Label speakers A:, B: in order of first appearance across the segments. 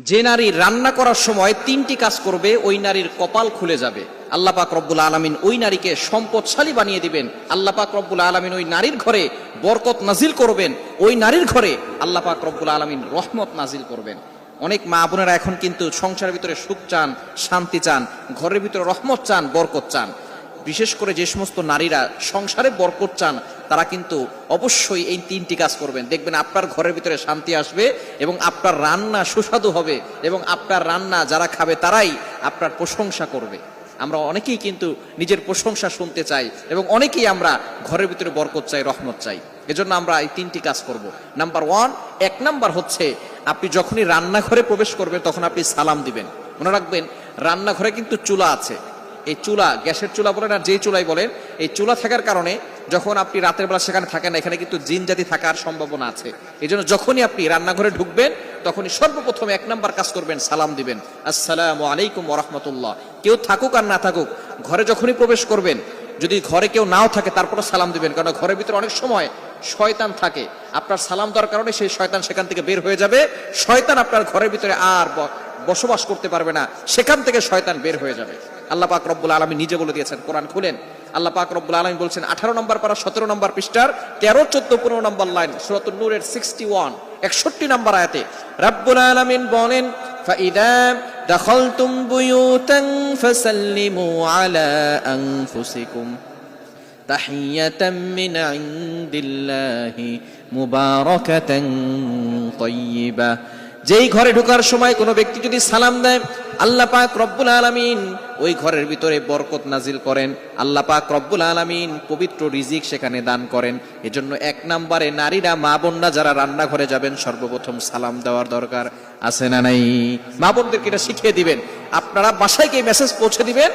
A: যে নারী রান্না করার সময় তিনটি কাজ করবে ওই নারীর কপাল খুলে যাবে। আল্লাহ পাক রব্বুল আলামিন ওই নারীকে সম্পদশালী বানিয়ে দিবেন। আল্লাহ পাক রব্বুল আলামিন ওই নারীর ঘরে বরকত নাজিল করবেন। ওই নারীর ঘরে আল্লাহ পাক রব্বুল আলামিন রহমত নাজিল করবেন। অনেক মা বোনেরা এখন কিন্তু সংসারের ভিতরে সুখ চান, শান্তি চান, ঘরের ভিতরে রহমত চান, বরকত চান। বিশেষ করে যে সমস্ত নারীরা সংসারে বরকত চান তারা কিন্তু অবশ্যই এই তিনটি কাজ করবেন। দেখবেন আপনার ঘরের ভিতরে শান্তি আসবে এবং আপনার রান্না সুস্বাদু হবে এবং আপনার রান্না যারা খাবে তারাই আপনার প্রশংসা করবে। আমরা অনেকেই কিন্তু নিজের প্রশংসা শুনতে চাই এবং অনেকেই আমরা ঘরের ভিতরে বরকত চাই, রহমত চাই। এজন্য আমরা এই তিনটি কাজ করব। নাম্বার ওয়ান, এক নাম্বার হচ্ছে আপনি যখনই রান্নাঘরে প্রবেশ করবেন তখন আপনি সালাম দিবেন। মনে রাখবেন রান্নাঘরে কিন্তু চুলা আছে। এই চুলা, গ্যাসের চুলা বলেন আর যেই চুলাই বলেন, এই চুলা থাকার কারণে যখন আপনি রাতের বেলা সেখানে থাকেন না, এখানে কিন্তু জিন জাতি থাকার সম্ভাবনা আছে। এই জন্য যখনই আপনি রান্নাঘরে ঢুকবেন তখনই সর্বপ্রথমে এক নাম্বার কাজ করবেন, সালাম দিবেন, আসসালামু আলাইকুম ওয়া রাহমাতুল্লাহ। কেউ থাকুক আর না থাকুক, ঘরে যখনই প্রবেশ করবেন, যদি ঘরে কেউ নাও থাকে তারপরে সালাম দিবেন, কারণ ঘরের ভিতরে অনেক সময় শয়তান থাকে। আপনার সালাম দেওয়ার কারণে সেই শয়তান সেখান থেকে বের হয়ে যাবে। শয়তান আপনার ঘরের ভিতরে আর বসবাস করতে পারবে না, সেখান থেকে শয়তান বের হয়ে যাবে। আল্লাহ পাক রব্বুল আলামিন নিজে বলে দিয়েছেন, কোরআন খুলেন, আল্লাহ পাক রব্বুল আলামিন বলছেন 18 নম্বর পারা 17 নম্বর পৃষ্ঠার 13, 14, 15 নম্বর লাইন, সূরাতুন নূরের 61 নম্বর আয়াতে রব্বুল আলামিন বলেন, ফাইদা দাখালতুম বুয়ুতান ফাসাল্লিমু আলা আনফুসিকুম তাহিয়াতাম মিন ইনদিল্লাহি মুবারাকাতান তাইয়্যিবা। যেই ঘরে ঢোকার সময় কোনো ব্যক্তি যদি সালাম দেয়, আল্লাহ পাক রব্বুল আলামিন ওই ঘরের ভিতরে বরকত নাজিল করেন। আল্লাহ পাক রব্বুল আলামিন পবিত্র রিজিক সেখানে দান করেন। এজন্য এক নম্বরে নারীরা, মা বোনরা যারা রান্নাঘরে যাবেন সর্বপ্রথম সালাম দেওয়ার দরকার আছে না নাই? মা বোনদেরকে এটা শিখিয়ে দিবেন। আপনারা বাসায় গিয়ে মেসেজ পৌঁছে দিবেন,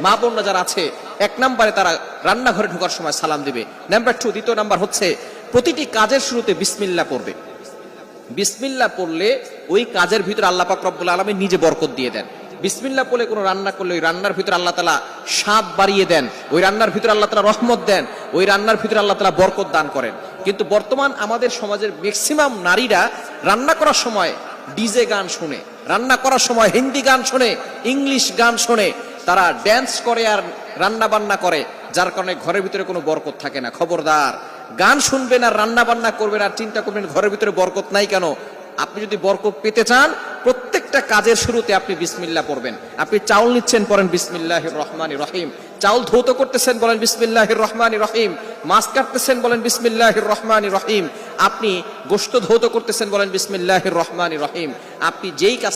A: মা বোনরা যারা আছে এক নম্বরে তারা রান্নাঘরে ঢোকার সময় সালাম দিবে। নাম্বার 2, দ্বিতীয় নাম্বার হচ্ছে প্রতিটি কাজের শুরুতে বিসমিল্লাহ পড়বে। বিসমিল্লাহ পড়লে ওই কাজের ভিতরে আল্লাহ পাক রব্বুল আলামিন নিজে বরকত দিয়ে দেন। বিসমিল্লাহ পড়লে কোনো রান্না করলে ওই রান্নার ভিতরে আল্লাহ তাআলা স্বাদ বাড়িয়ে দেন, ওই রান্নার ভিতরে আল্লাহ তাআলা রহমত দেন, ওই রান্নার ভিতরে আল্লাহ তাআলা বরকত দান করেন। কিন্তু বর্তমান আমাদের সমাজের ম্যাক্সিমাম নারীরা রান্না করার সময় ডিজে গান শুনে, রান্না করার সময় হিন্দি গান শুনে, ইংলিশ গান শুনে, তারা ড্যান্স করে আর রান্না বান্না করে, যার কারণে ঘরের ভিতরে কোনো বরকত থাকে না। খবরদার, গান শুনবেন আর রান্না বান্না করবেন আর চিন্তা করবেন ঘরের ভিতরে বরকত নাই কেন। আপনি যদি বরকত পেতে চান, প্রত্যেকটা কাজের শুরুতে আপনি বিসমিল্লাহ পড়বেন। আপনি চাউল নিচ্ছেন, পড়েন বিসমিল্লাহির রহমানির রহিম। চাউল ধৌত করতেছেন, বলেন বিসমিল্লাহির রহমানির রহিম। মাছ কাটতেছেন, বলেন বিসমিল্লাহির রহমানির রহিম। আপনি গোশত ধৌত করতেছেন, বলেন বিসমিল্লাহির রহমানির রহিম। আপনি যেই কাজ